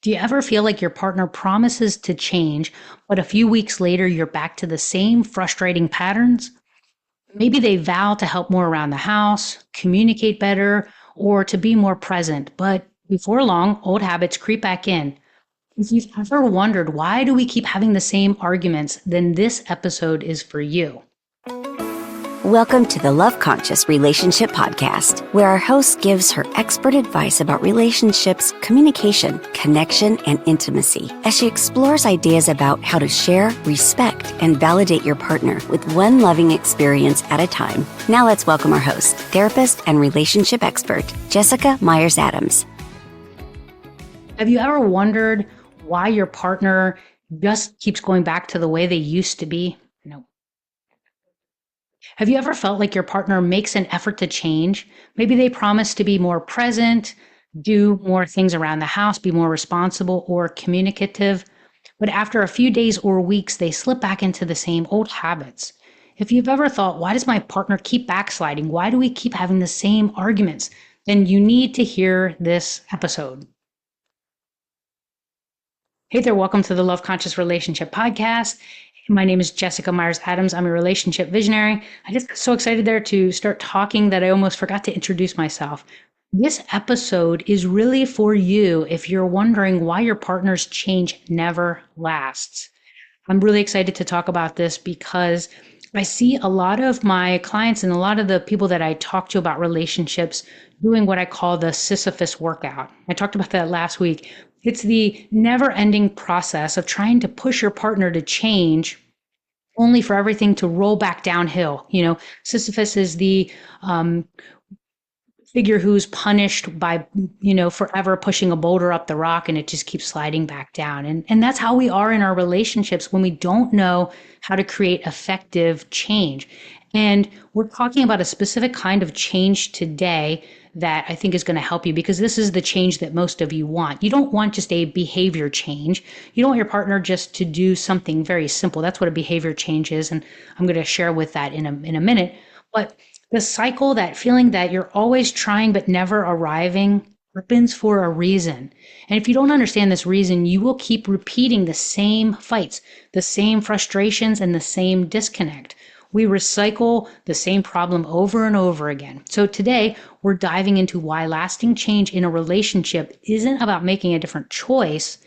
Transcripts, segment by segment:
Do you ever feel like your partner promises to change, but a few weeks later you're back to the same frustrating patterns? Maybe they vow to help more around the house, communicate better, or to be more present, but before long, old habits creep back in. If you've ever wondered why do we keep having the same arguments, then this episode is for you. Welcome to the Love Conscious Relationship Podcast, where our host gives her expert advice about relationships, communication, connection, and intimacy as she explores ideas about how to share, respect, and validate your partner with one loving experience at a time. Now let's welcome our host, therapist and relationship expert, Jessica Myers-Adams. Have you ever wondered why your partner just keeps going back to the way they used to be? No. Have you ever felt like your partner makes an effort to change? Maybe they promise to be more present, do more things around the house, be more responsible or communicative, but after a few days or weeks, they slip back into the same old habits. If you've ever thought, why does my partner keep backsliding? Why do we keep having the same arguments? Then you need to hear this episode. Hey there, welcome to the Love Conscious Relationship Podcast. My name is Jessica Myers-Adams. I'm a relationship visionary. I just got so excited there to start talking that I almost forgot to introduce myself. This episode is really for you if you're wondering why your partner's change never lasts. I'm really excited to talk about this because I see a lot of my clients and a lot of the people that I talk to about relationships doing what I call the Sisyphus workout. I talked about that last week. It's the never-ending process of trying to push your partner to change only for everything to roll back downhill. You know, Sisyphus is the figure who's punished by, forever pushing a boulder up the rock and it just keeps sliding back down. And that's how we are in our relationships when we don't know how to create effective change. And we're talking about a specific kind of change today that I think is going to help you because this is the change that most of you want. You don't want just a behavior change. You don't want your partner just to do something very simple. That's what a behavior change is. And I'm going to share with that in a minute. But the cycle, that feeling that you're always trying but never arriving, happens for a reason. And if you don't understand this reason, you will keep repeating the same fights, the same frustrations, and the same disconnect. We recycle the same problem over and over again. So today, we're diving into why lasting change in a relationship isn't about making a different choice.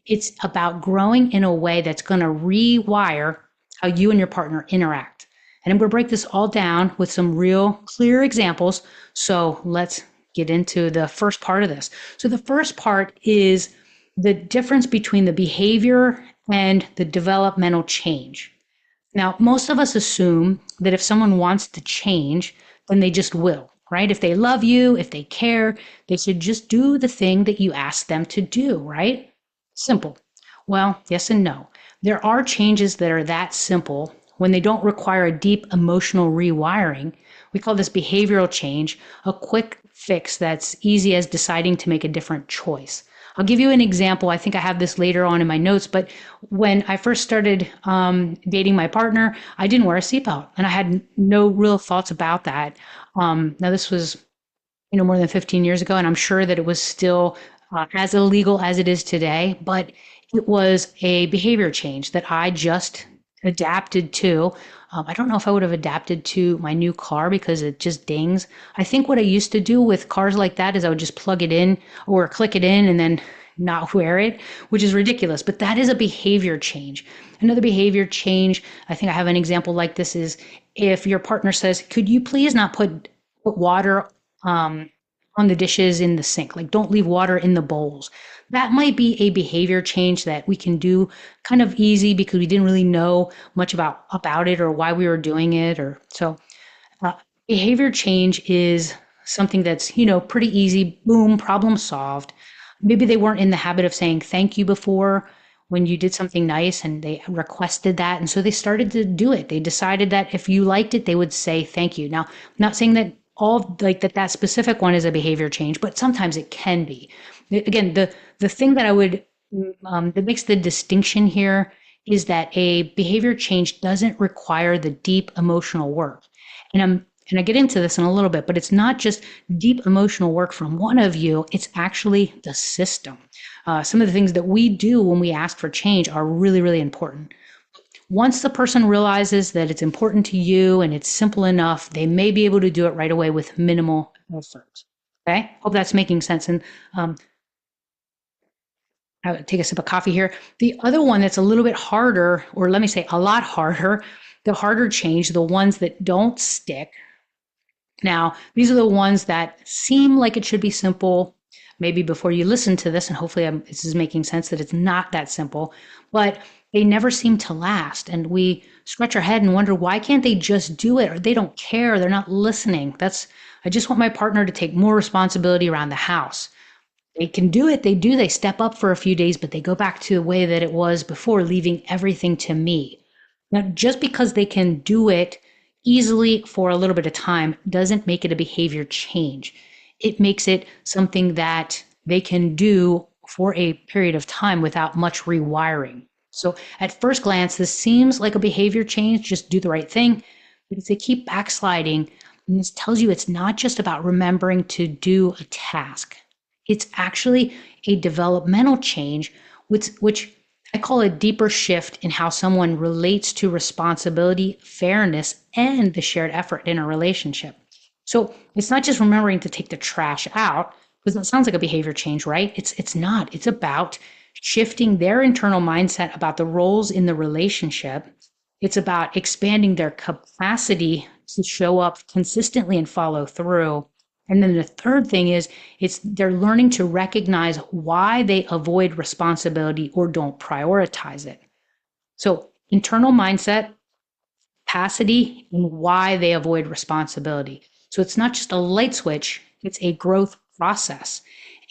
It's about growing in a way that's going to rewire how you and your partner interact. And I'm going to break this all down with some real clear examples. So let's get into the first part of this. So the first part is the difference between the behavior and the developmental change. Now, most of us assume that if someone wants to change, then they just will, right? If they love you, if they care, they should just do the thing that you ask them to do, right? Simple. Well, yes and no. There are changes that are that simple when they don't require a deep emotional rewiring. We call this behavioral change, a quick fix that's easy as deciding to make a different choice. I'll give you an example. I think I have this later on in my notes, but when I first started dating my partner, I didn't wear a seatbelt and I had no real thoughts about that. Now this was, more than 15 years ago, and I'm sure that it was still as illegal as it is today, but it was a behavior change that I just adapted to. I don't know if I would have adapted to my new car because it just dings. I think what I used to do with cars like that is I would just plug it in or click it in and then not wear it, which is ridiculous. But that is a behavior change. Another behavior change, I think I have an example like this, is if your partner says, could you please not put water on the dishes in the sink? Like, don't leave water in the bowls. That might be a behavior change that we can do kind of easy because we didn't really know much about it or why we were doing it. Behavior change is something that's, pretty easy. Boom, problem solved. Maybe they weren't in the habit of saying thank you before when you did something nice and they requested that. And so they started to do it. They decided that if you liked it, they would say thank you. Now, I'm not saying that that specific one is a behavior change, but sometimes it can be. Again, the thing that I would that makes the distinction here is that a behavior change doesn't require the deep emotional work. And I get into this in a little bit, but it's not just deep emotional work from one of you, it's actually the system. Some of the things that we do when we ask for change are really, really important. Once the person realizes that it's important to you and it's simple enough, they may be able to do it right away with minimal effort. Okay, hope that's making sense. And I'll take a sip of coffee here. The other one that's a little bit harder, or let me say a lot harder, the harder change, the ones that don't stick. Now, these are the ones that seem like it should be simple. Maybe before you listen to this, and hopefully this is making sense that it's not that simple, but they never seem to last. And we scratch our head and wonder, why can't they just do it? Or they don't care, they're not listening. I just want my partner to take more responsibility around the house. They can do it, they step up for a few days, but they go back to the way that it was before, leaving everything to me. Now, just because they can do it easily for a little bit of time doesn't make it a behavior change. It makes it something that they can do for a period of time without much rewiring. So at first glance, this seems like a behavior change, just do the right thing. But if they keep backsliding, and this tells you it's not just about remembering to do a task. It's actually a developmental change, which I call a deeper shift in how someone relates to responsibility, fairness, and the shared effort in a relationship. So it's not just remembering to take the trash out, because that sounds like a behavior change, right? It's not. It's about shifting their internal mindset about the roles in the relationship. It's about expanding their capacity to show up consistently and follow through. And then the third thing is they're learning to recognize why they avoid responsibility or don't prioritize it. So internal mindset, capacity, and why they avoid responsibility. So it's not just a light switch, it's a growth process.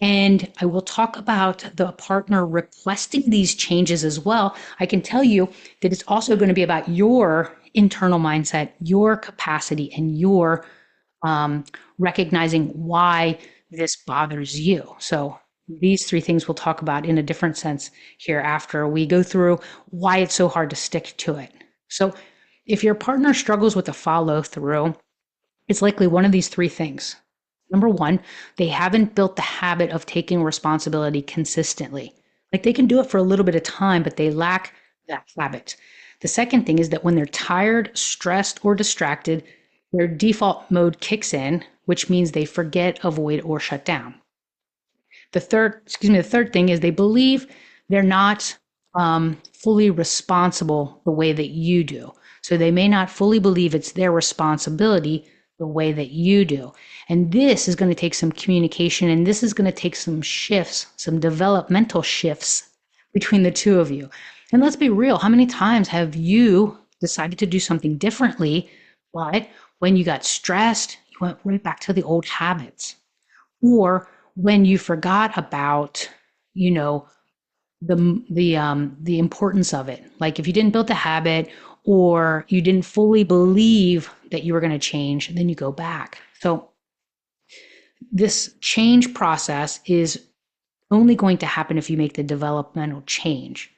And I will talk about the partner requesting these changes as well. I can tell you that it's also going to be about your internal mindset, your capacity, and your recognizing why this bothers you. So these three things we'll talk about in a different sense here after we go through why it's so hard to stick to it. So if your partner struggles with the follow through, it's likely one of these three things. Number one, they haven't built the habit of taking responsibility consistently. Like they can do it for a little bit of time, but they lack that habit. The second thing is that when they're tired, stressed, or distracted, their default mode kicks in, which means they forget, avoid, or shut down. The third thing is they believe they're not fully responsible the way that you do. So they may not fully believe it's their responsibility the way that you do. And this is going to take some communication, and this is going to take some shifts, some developmental shifts between the two of you. And let's be real, how many times have you decided to do something differently, but when you got stressed, you went right back to the old habits? Or when you forgot about, the importance of it. Like if you didn't build the habit or you didn't fully believe that you were going to change, then you go back. So this change process is only going to happen if you make the developmental change.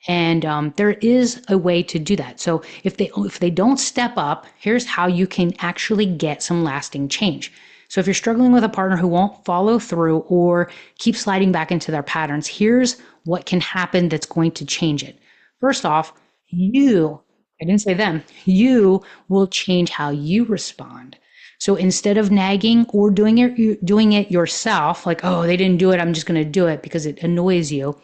And there is a way to do that. So if they don't step up, here's how you can actually get some lasting change. So if you're struggling with a partner who won't follow through or keep sliding back into their patterns, here's what can happen that's going to change it. First off, I didn't say them, you will change how you respond. So instead of nagging or doing it yourself, like, oh, they didn't do it, I'm just going to do it because it annoys you,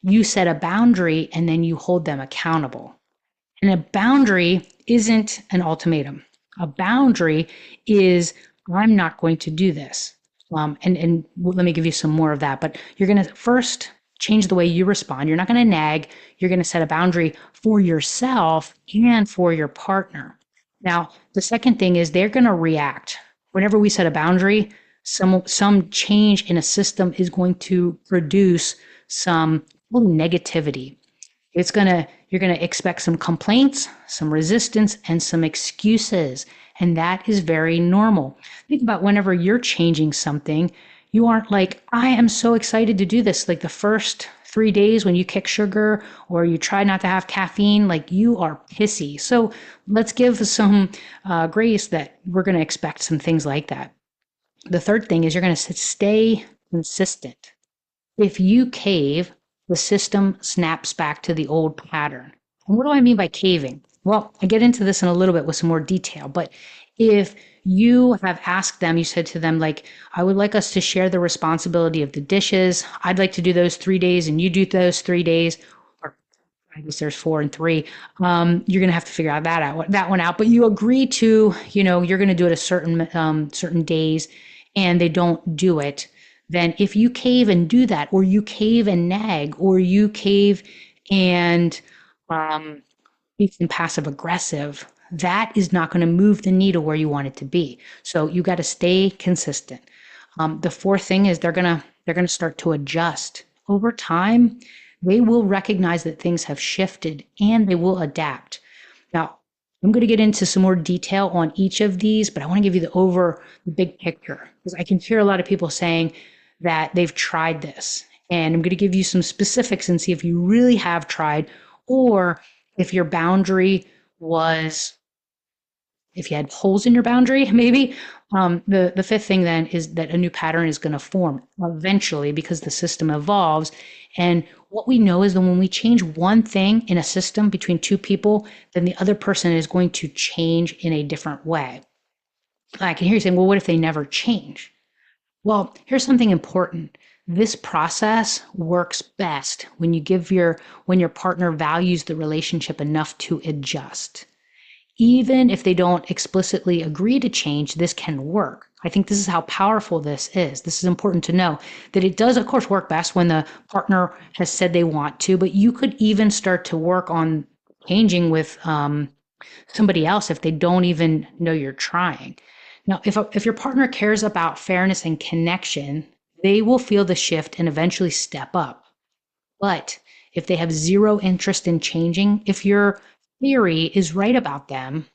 you set a boundary and then you hold them accountable. And a boundary isn't an ultimatum. A boundary is, I'm not going to do this. And let me give you some more of that. But you're going to first change the way you respond. You're not going to nag. You're going to set a boundary for yourself and for your partner. Now, the second thing is they're going to react. Whenever we set a boundary, some change in a system is going to produce some negativity. You're going to expect some complaints, some resistance, and some excuses. And that is very normal. Think about whenever you're changing something, you aren't like, I am so excited to do this. Like the first 3 days when you kick sugar or you try not to have caffeine, like you are pissy. So let's give some grace that we're going to expect some things like that. The third thing is you're going to stay consistent. If you cave, the system snaps back to the old pattern. And what do I mean by caving? Well, I get into this in a little bit with some more detail, but if you have asked them, you said to them, like, I would like us to share the responsibility of the dishes. I'd like to do those 3 days and you do those 3 days, or I guess there's 4 and 3. You're going to have to figure out that one out. But you agree to, you're going to do it a certain days, and they don't do it. Then if you cave and do that, or you cave and nag, or you cave and become passive aggressive, that is not going to move the needle where you want it to be. So you got to stay consistent. The fourth thing is they're gonna start to adjust over time. They will recognize that things have shifted and they will adapt. Now, I'm going to get into some more detail on each of these, but I want to give you the big picture, because I can hear a lot of people saying that they've tried this. And I'm going to give you some specifics and see if you really have tried, or if your boundary was, if you had holes in your boundary, maybe. The fifth thing then is that a new pattern is going to form eventually, because the system evolves. And what we know is that when we change one thing in a system between two people, then the other person is going to change in a different way. I can hear you saying, well, what if they never change? Well, here's something important. This process works best when your partner values the relationship enough to adjust. Even if they don't explicitly agree to change, this can work. I think this is how powerful this is. This is important to know, that it does, of course, work best when the partner has said they want to, but you could even start to work on changing with somebody else if they don't even know you're trying. Now, if your partner cares about fairness and connection, they will feel the shift and eventually step up. But if they have zero interest in changing, if your theory is right about them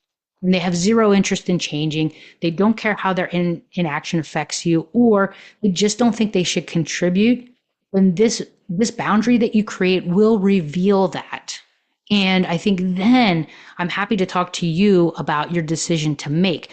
and they have zero interest in changing, they don't care how their inaction affects you, or they just don't think they should contribute, then this boundary that you create will reveal that. And I think then I'm happy to talk to you about your decision to make.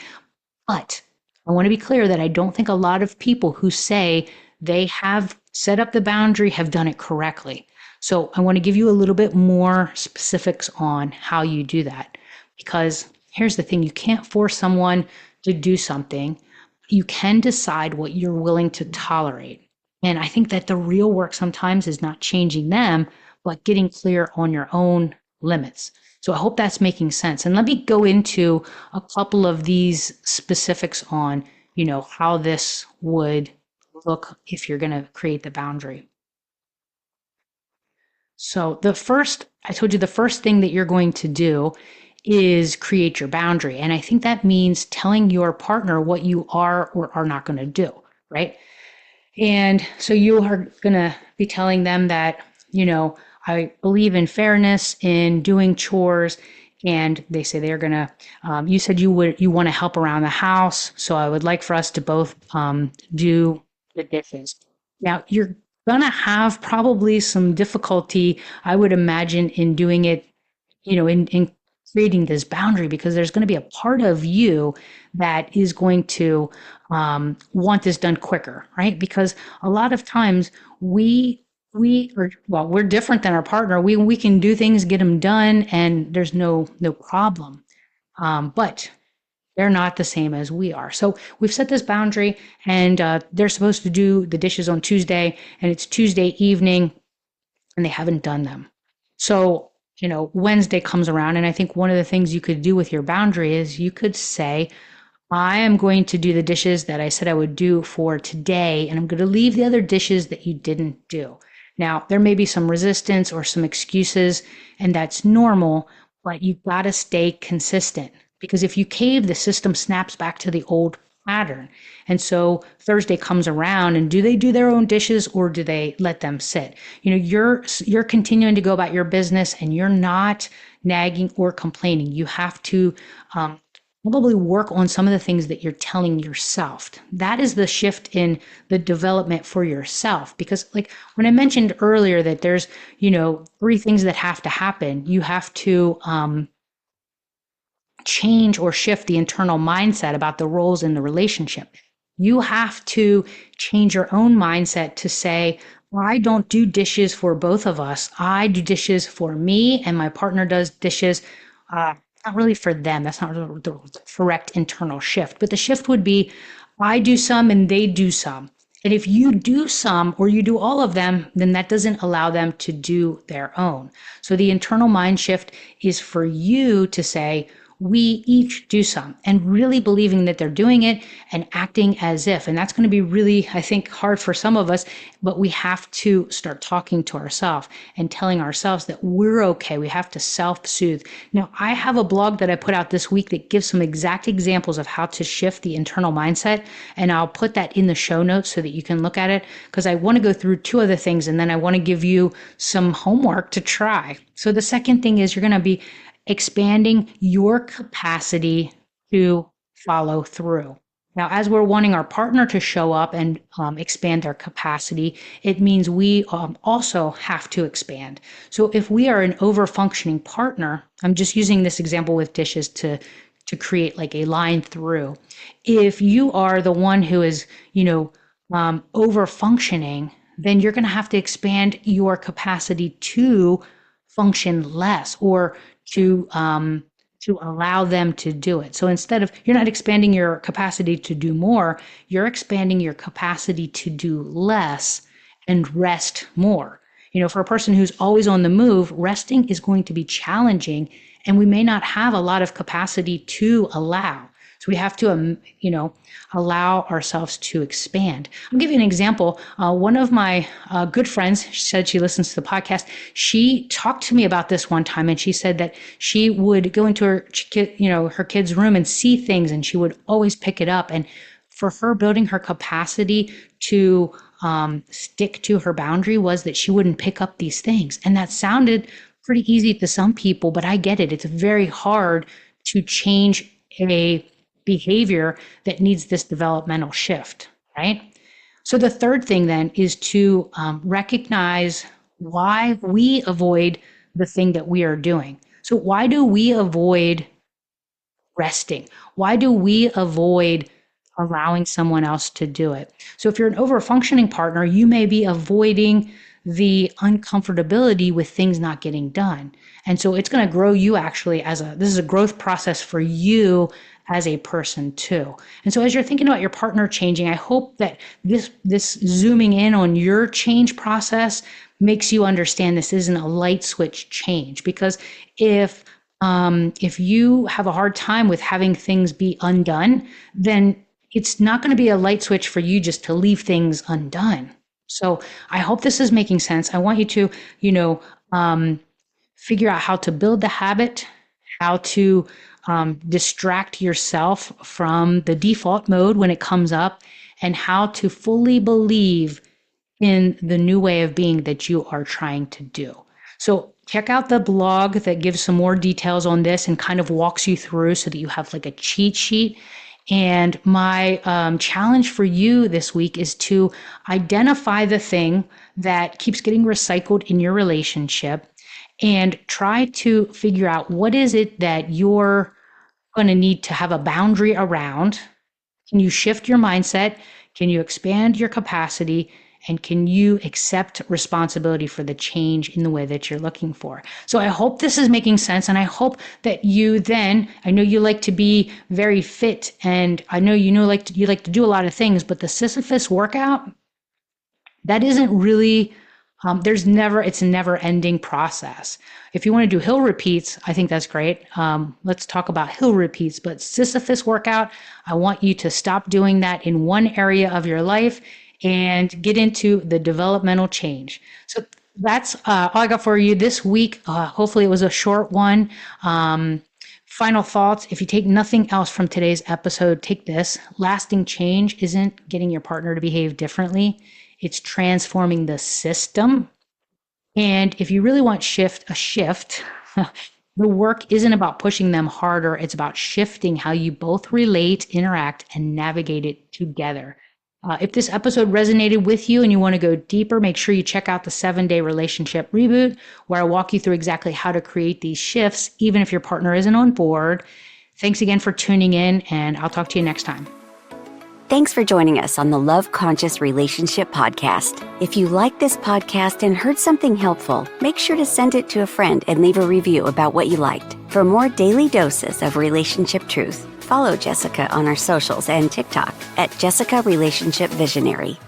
But I want to be clear that I don't think a lot of people who say they have set up the boundary have done it correctly. So I want to give you a little bit more specifics on how you do that. Because here's the thing, you can't force someone to do something. You can decide what you're willing to tolerate. And I think that the real work sometimes is not changing them, but getting clear on your own limits. So I hope that's making sense. And let me go into a couple of these specifics on, how this would look if you're going to create the boundary. So I told you the first thing that you're going to do is create your boundary. And I think that means telling your partner what you are or are not going to do, right? And so you are going to be telling them that, I believe in fairness, in doing chores. And they say they're going to, you said you want to help around the house. So I would like for us to both do the dishes. Now, you're going to have probably some difficulty, I would imagine, in doing it, in creating this boundary, because there's going to be a part of you that is going to want this done quicker, right? Because a lot of times we're different than our partner. We can do things, get them done, and there's no problem. But they're not the same as we are. So we've set this boundary, and they're supposed to do the dishes on Tuesday, and it's Tuesday evening, and they haven't done them. So, Wednesday comes around, and I think one of the things you could do with your boundary is you could say, I am going to do the dishes that I said I would do for today, and I'm going to leave the other dishes that you didn't do. Now, there may be some resistance or some excuses, and that's normal, but you've got to stay consistent. Because if you cave, the system snaps back to the old pattern. And so Thursday comes around, and do they do their own dishes, or do they let them sit? You're continuing to go about your business, and you're not nagging or complaining. You have to probably work on some of the things that you're telling yourself. That is the shift in the development for yourself. Because like when I mentioned earlier that there's, 3 things that have to happen, you have to change or shift the internal mindset about the roles in the relationship. You have to change your own mindset to say, I don't do dishes for both of us. I do dishes for me, and my partner does dishes. Uh, Not really for them. That's not the correct internal shift. But the shift would be I do some and they do some. And if you do some or you do all of them, then that doesn't allow them to do their own. So the internal mind shift is for you to say, we each do some, and really believing that they're doing it and acting as if. And that's going to be really, I think, hard for some of us, but we have to start talking to ourselves and telling ourselves that we're okay. We have to self-soothe. Now, I have a blog that I put out this week that gives some exact examples of how to shift the internal mindset. And I'll put that in the show notes so that you can look at it, because I want to go through two other things and then I want to give you some homework to try. So the second thing is you're going to be expanding your capacity to follow through. Now, as we're wanting our partner to show up and expand their capacity, it means we also have to expand. So if we are an over-functioning partner, I'm just using this example with dishes to create like a line through. If you are the one who is, over-functioning, then you're going to have to expand your capacity to function less, or to allow them to do it. So instead of, you're not expanding your capacity to do more, you're expanding your capacity to do less and rest more. For a person who's always on the move, resting is going to be challenging, and we may not have a lot of capacity to allow. So we have to, allow ourselves to expand. I'll give you an example. One of my good friends, she said she listens to the podcast. She talked to me about this one time, and she said that she would go into her kid's room and see things, and she would always pick it up. And for her, building her capacity to stick to her boundary was that she wouldn't pick up these things. And that sounded pretty easy to some people, but I get it. It's very hard to change a behavior that needs this developmental shift, right? So the third thing then is to recognize why we avoid the thing that we are doing. So why do we avoid resting? Why do we avoid allowing someone else to do it? So if you're an over-functioning partner, you may be avoiding the uncomfortability with things not getting done. And so it's going to grow you actually this is a growth process for you as a person too. And so as you're thinking about your partner changing, I hope that this zooming in on your change process makes you understand this isn't a light switch change. Because if you have a hard time with having things be undone, then it's not going to be a light switch for you just to leave things undone. So I hope this is making sense. I want you to, figure out how to build the habit, how to distract yourself from the default mode when it comes up, and how to fully believe in the new way of being that you are trying to do. So check out the blog that gives some more details on this and kind of walks you through so that you have like a cheat sheet. And my challenge for you this week is to identify the thing that keeps getting recycled in your relationship and try to figure out what is it that you're going to need to have a boundary around. Can you shift your mindset? Can you expand your capacity? And can you accept responsibility for the change in the way that you're looking for? So I hope this is making sense. And I hope that you then, I know you like to be very fit, and I know you like to do a lot of things, but the Sisyphus workout, that isn't really, it's a never ending process. If you want to do hill repeats, I think that's great. Let's talk about hill repeats, but Sisyphus workout, I want you to stop doing that in one area of your life and get into the developmental change. So that's all I got for you this week. Hopefully it was a short one. Final thoughts. If you take nothing else from today's episode, take this. Lasting change isn't getting your partner to behave differently. It's transforming the system. And if you really want a shift, the work isn't about pushing them harder. It's about shifting how you both relate, interact, and navigate it together. If this episode resonated with you and you want to go deeper, make sure you check out the 7-day relationship reboot, where I walk you through exactly how to create these shifts, even if your partner isn't on board. Thanks again for tuning in, and I'll talk to you next time. Thanks for joining us on the Love Conscious Relationship Podcast. If you like this podcast and heard something helpful, make sure to send it to a friend and leave a review about what you liked. For more daily doses of relationship truth, follow Jessica on our socials and TikTok at Jessica Relationship Visionary.